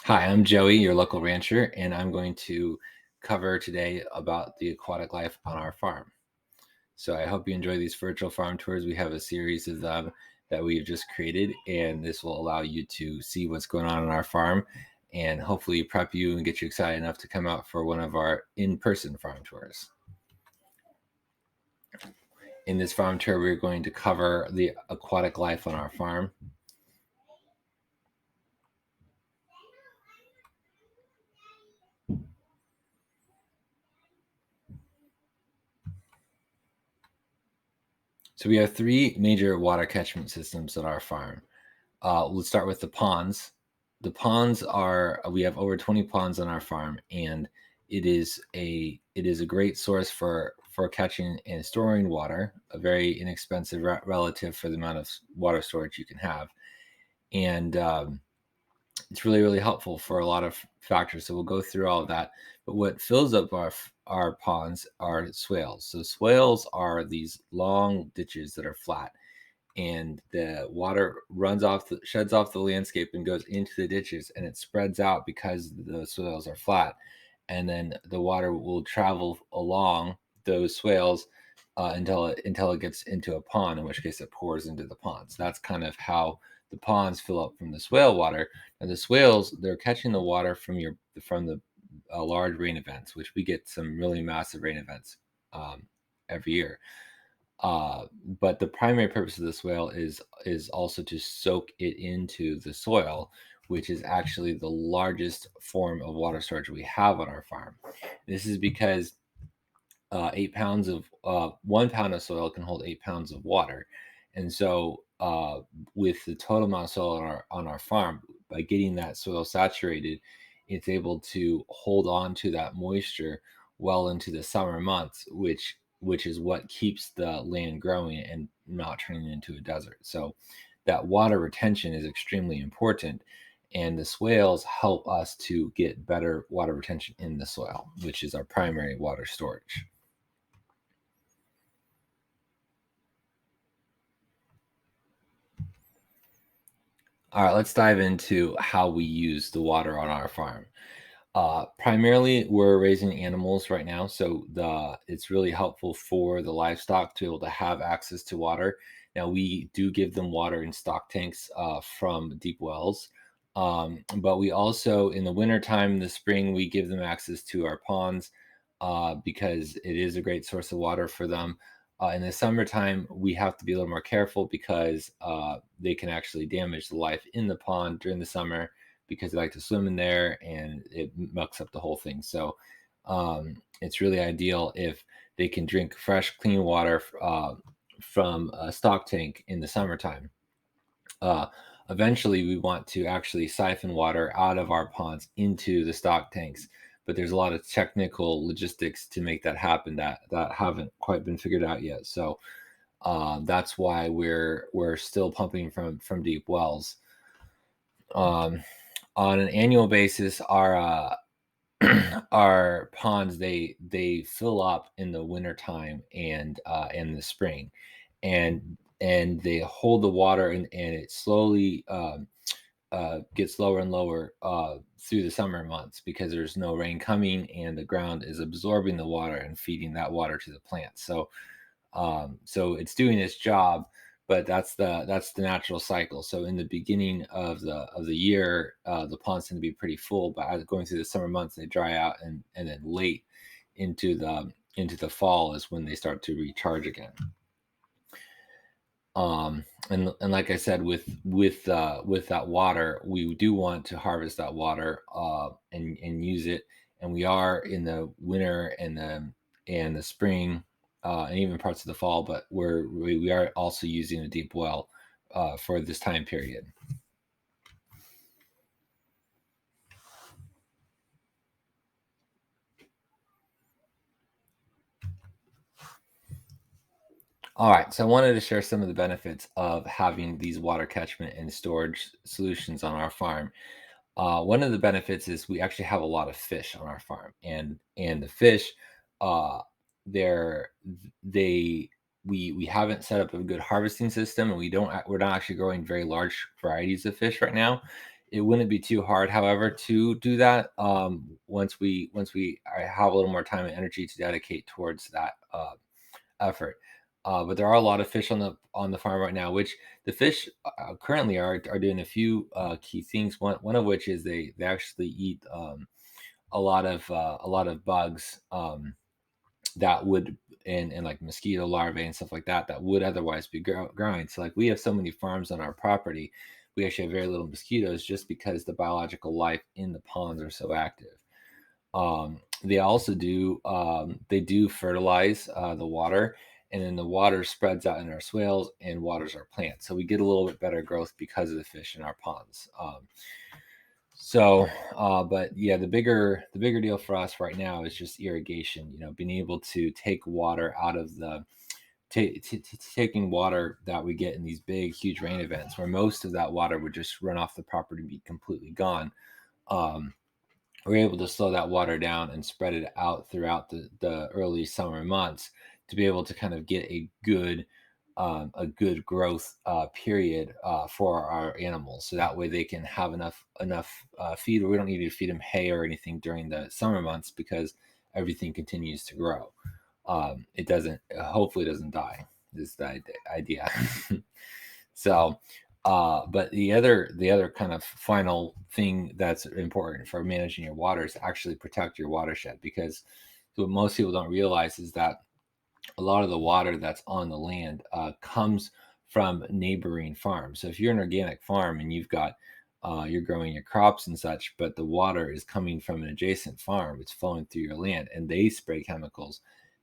Hi, I'm Joey, your local rancher, and I'm going to cover today about the aquatic life on our farm. So I hope you enjoy these virtual farm tours. We have a series of them that we've just created, and this will allow you to see what's going on our farm and hopefully prep you and get you excited enough to come out for one of our in-person farm tours. In this farm tour, we're going to cover the aquatic life on our farm. So we have three major water catchment systems on our farm. Let's start with the ponds. The ponds are we have over 20 ponds on our farm, and it is a great source for catching and storing water, a very inexpensive relative for the amount of water storage you can have, and it's really helpful for a lot of factors. So we'll go through all of that. But what fills up our ponds are swales. So swales are these long ditches that are flat, and the water sheds off the landscape and goes into the ditches, and it spreads out because the swales are flat, and then the water will travel along those swales until it gets into a pond, in which case it pours into the ponds. That's kind of how the ponds fill up from the swale water. And the swales, they're catching the water from the large rain events, which we get some really massive rain events every year. But the primary purpose of the swale is also to soak it into the soil, which is actually the largest form of water storage we have on our farm. This is because 8 pounds of 1 pound of soil can hold 8 pounds of water, and so with the total amount of soil on our farm, by getting that soil saturated, it's able to hold on to that moisture well into the summer months, which is what keeps the land growing and not turning into a desert. So that water retention is extremely important, and the swales help us to get better water retention in the soil, which is our primary water storage. All right, let's dive into how we use the water on our farm. Primarily, we're raising animals right now, so it's really helpful for the livestock to be able to have access to water. Now, we do give them water in stock tanks from deep wells, but we also, in the wintertime, in the spring, we give them access to our ponds because it is a great source of water for them. In the summertime, we have to be a little more careful because they can actually damage the life in the pond during the summer because they like to swim in there and it mucks up the whole thing. So it's really ideal if they can drink fresh, clean water from a stock tank in the summertime. Uh, Eventually, we want to actually siphon water out of our ponds into the stock tanks, but there's a lot of technical logistics to make that happen that haven't quite been figured out yet. So that's why we're still pumping from deep wells. Um, on an annual basis, our our ponds they fill up in the wintertime and in the spring, and they hold the water, and it slowly gets lower and lower through the summer months because there's no rain coming and the ground is absorbing the water and feeding that water to the plants. So it's doing its job, but that's the natural cycle. So in the beginning of the year, the ponds tend to be pretty full, but as going through the summer months, they dry out, and then late into the fall is when they start to recharge again. And like I said, with that water, we do want to harvest that water and use it, and we are in the winter and the spring and even parts of the fall, but we are also using a deep well for this time period. All right, so I wanted to share some of the benefits of having these water catchment and storage solutions on our farm. One of the benefits is we actually have a lot of fish on our farm, and the fish, uh, they're they we haven't set up a good harvesting system, and we're not actually growing very large varieties of fish right now. It wouldn't be too hard, however, to do that once we have a little more time and energy to dedicate towards that effort. But there are a lot of fish on the farm right now, which the fish currently are doing a few key things. One of which is they actually eat a lot of bugs that would and like mosquito larvae and stuff like that that would otherwise be growing. So like we have so many farms on our property, we actually have very little mosquitoes just because the biological life in the ponds are so active. They also do they do fertilize the water, and then the water spreads out in our swales and waters our plants. So we get a little bit better growth because of the fish in our ponds. But yeah, the bigger deal for us right now is just irrigation. You know, being able to take water out of the taking water that we get in these big, huge rain events, where most of that water would just run off the property and be completely gone. Um, we're able to slow that water down and spread it out throughout the early summer months to be able to kind of get a good growth period for our animals, so that way they can have enough feed. We don't need to feed them hay or anything during the summer months because everything continues to grow. It doesn't hopefully doesn't die is the idea. So but the other kind of final thing that's important for managing your water is actually protect your watershed, because what most people don't realize is that a lot of the water that's on the land comes from neighboring farms. So if you're an organic farm and you're growing your crops and such, but the water is coming from an adjacent farm, it's flowing through your land, and they spray chemicals.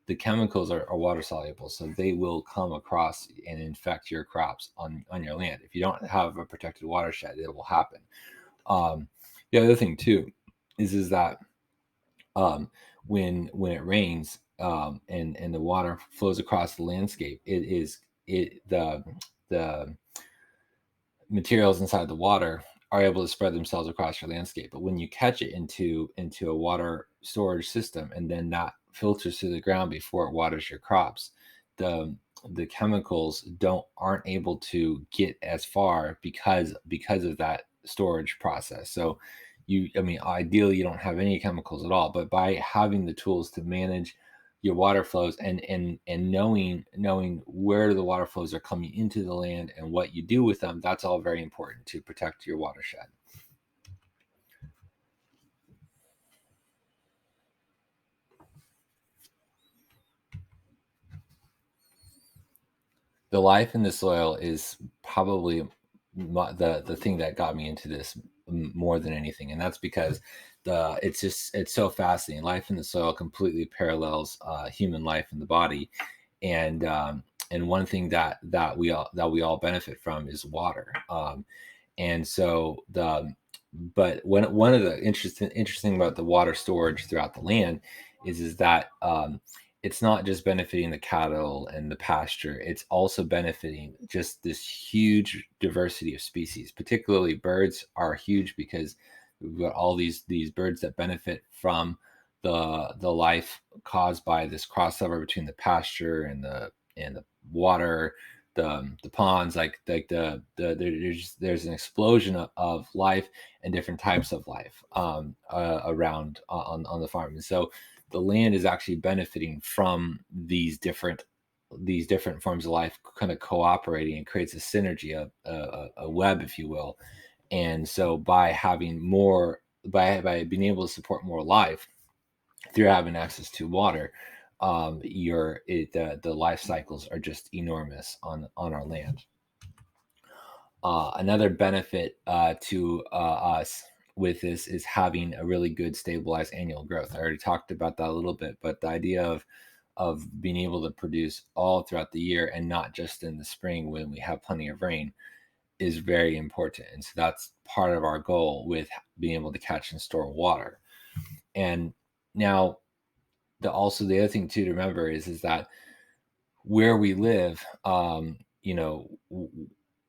The chemicals are water soluble, so they will come across and infect your crops on your land. If you don't have a protected watershed, it will happen. Um, the other thing too is that when it rains and the water flows across the landscape, the materials inside the water are able to spread themselves across your landscape. But when you catch it into a water storage system and then that filters through the ground before it waters your crops, the the chemicals don't aren't able to get as far because of that storage process. So I mean, ideally you don't have any chemicals at all, but by having the tools to manage your water flows and knowing where the water flows are coming into the land and what you do with them, that's all very important to protect your watershed. The life in the soil is probably the thing that got me into this more than anything, and that's because it's so fascinating. Life in the soil completely parallels human life in the body, and one thing that we all benefit from is water. And so the but one of the interesting about the water storage throughout the land is that it's not just benefiting the cattle and the pasture, it's also benefiting just this huge diversity of species. Particularly birds are huge because we've got all these birds that benefit from the life caused by this crossover between the pasture and the water, the ponds. Like there's an explosion of life and different types of life around on the farm. And so the land is actually benefiting from these different forms of life kind of cooperating, and creates a synergy, a web, if you will. And so by having more, by being able to support more life through having access to water, the life cycles are just enormous on our land. Another benefit to us with this is having a really good stabilized annual growth. I already talked about that a little bit, but the idea of being able to produce all throughout the year and not just in the spring when we have plenty of rain is very important. And so that's part of our goal with being able to catch and store water. And now the other thing too to remember is that where we live, you know,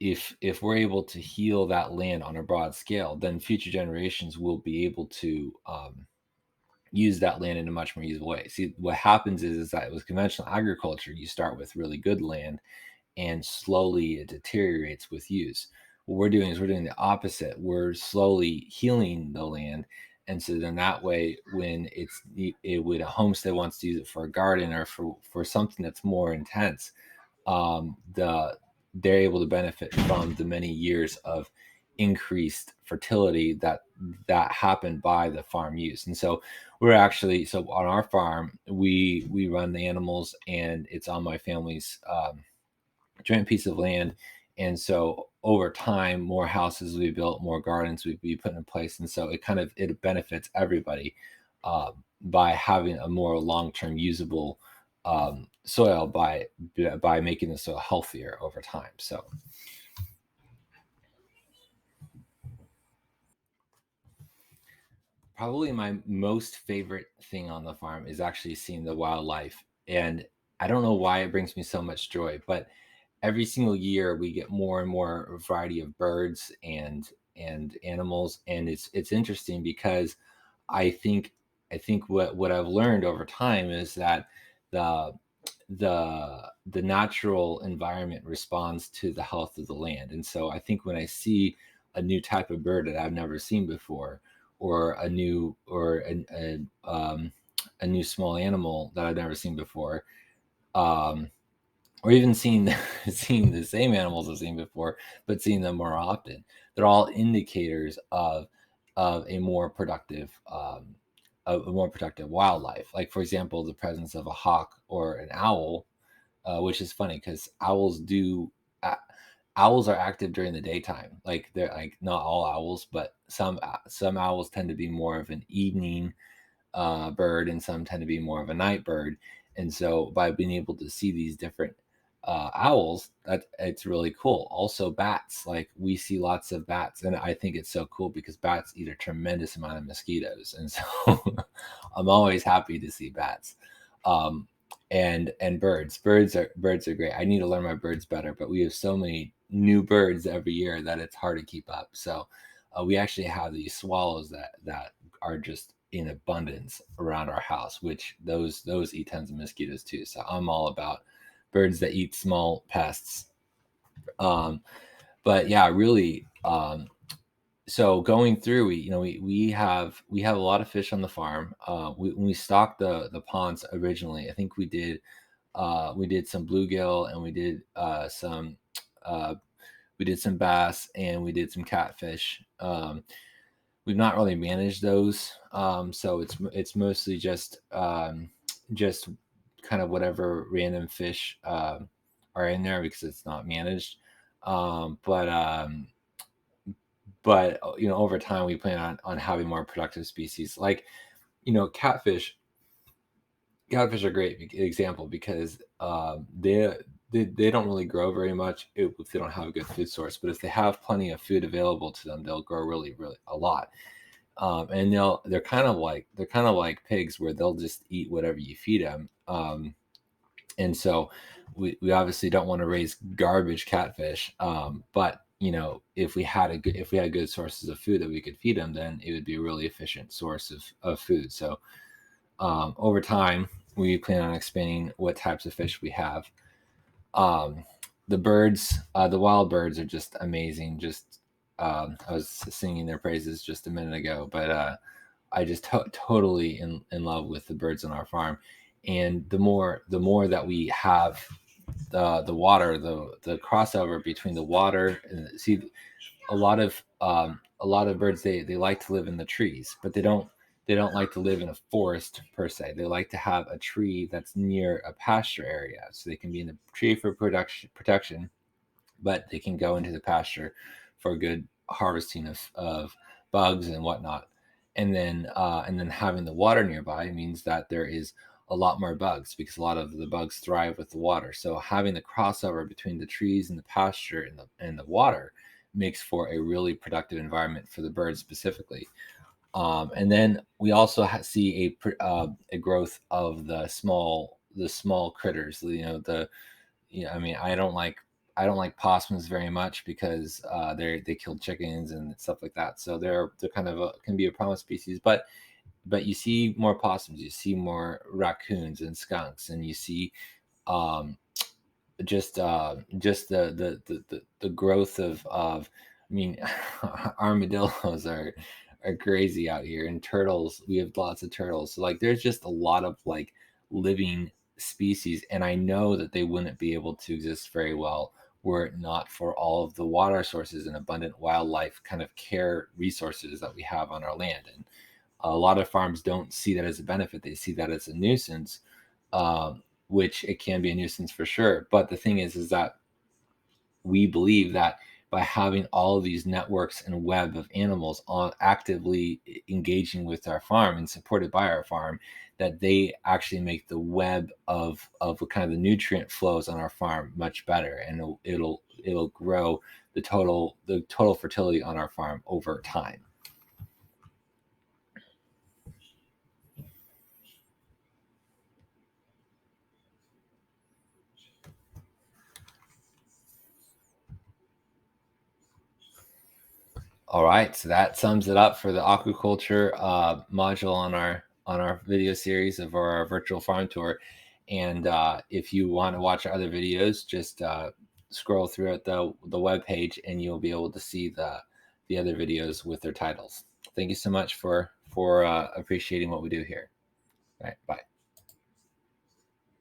if we're able to heal that land on a broad scale, then future generations will be able to use that land in a much more usable way. See, what happens is that with conventional agriculture, you start with really good land, and slowly it deteriorates with use. What we're doing is we're doing the opposite. We're slowly healing the land. And so then that way, when when a homestead wants to use it for a garden or for something that's more intense, they're able to benefit from the many years of increased fertility that happened by the farm use. And so so on our farm, we run the animals, and it's on my family's joint piece of land. And so over time, more houses we built, more gardens we be put in place, and so it benefits everybody by having a more long-term usable soil by making the soil healthier over time. So probably my most favorite thing on the farm is actually seeing the wildlife. And I don't know why it brings me so much joy, but every single year we get more and more variety of birds and animals. And it's interesting because I think what I've learned over time is that the the natural environment responds to the health of the land. And so I think when I see a new type of bird that I've never seen before, or a new small animal that I've never seen before, um, or even seeing seeing the same animals I've seen before, but seeing them more often. They're all indicators of a more productive wildlife. Like for example, the presence of a hawk or an owl, which is funny because uh, owls are active during the daytime. Like they're like not all owls, but some owls tend to be more of an evening bird, and some tend to be more of a night bird. And so by being able to see these different owls, that it's really cool. Also bats, like we see lots of bats, and I think it's so cool because bats eat a tremendous amount of mosquitoes, and so I'm always happy to see bats. um, and birds are great. I need to learn my birds better, but we have so many new birds every year that it's hard to keep up. So we actually have these swallows that are just in abundance around our house, which those eat tons of mosquitoes too. So I'm all about birds that eat small pests. Um, but yeah, really. So going through, we have a lot of fish on the farm. When we stocked the ponds originally, I think we did some bluegill, and uh, we did some bass, and we did some catfish. We've not really managed those, so it's mostly just kind of whatever random fish are in there because it's not managed. Um, but um, but over time we plan on having more productive species. Like catfish. Catfish are a great example because they don't really grow very much if they don't have a good food source. But if they have plenty of food available to them, they'll grow really, really a lot. And they're kind of like pigs, where they'll just eat whatever you feed them. And so we obviously don't want to raise garbage catfish. But if we had good sources of food that we could feed them, then it would be a really efficient source of food. So over time, we plan on expanding what types of fish we have. Um, the wild birds are just amazing. I was singing their praises just a minute ago, but I just totally in love with the birds on our farm. And the more that we have the water, the crossover between the water and see a lot of birds, they like to live in the trees, but they don't like to live in a forest per se. They like to have a tree that's near a pasture area, so they can be in the tree for protection, but they can go into the pasture for good harvesting of bugs and whatnot. And then having the water nearby means that there is a lot more bugs, because a lot of the bugs thrive with the water. So having the crossover between the trees and the pasture and the water makes for a really productive environment for the birds specifically. And then we also see a growth of the small critters. I mean, I don't like possums very much because they kill chickens and stuff like that. So they're kind of can be a problem species. But you see more possums, you see more raccoons and skunks, and you see um, just the growth of mean, armadillos are crazy out here, and turtles. We have lots of turtles. So like, there's just a lot of like living species, and I know that they wouldn't be able to exist very well were it not for all of the water sources and abundant wildlife kind of care resources that we have on our land. And a lot of farms don't see that as a benefit; they see that as a nuisance, which it can be a nuisance for sure. But the thing is that we believe that by having all of these networks and web of animals on actively engaging with our farm and supported by our farm, that they actually make the web of kind of the nutrient flows on our farm much better, and it'll grow the total fertility on our farm over time. All right, so that sums it up for the aquaculture module on our video series of our virtual farm tour. And if you want to watch our other videos, just scroll through at the web page, and you'll be able to see the other videos with their titles. Thank you so much for appreciating what we do here. All right, bye.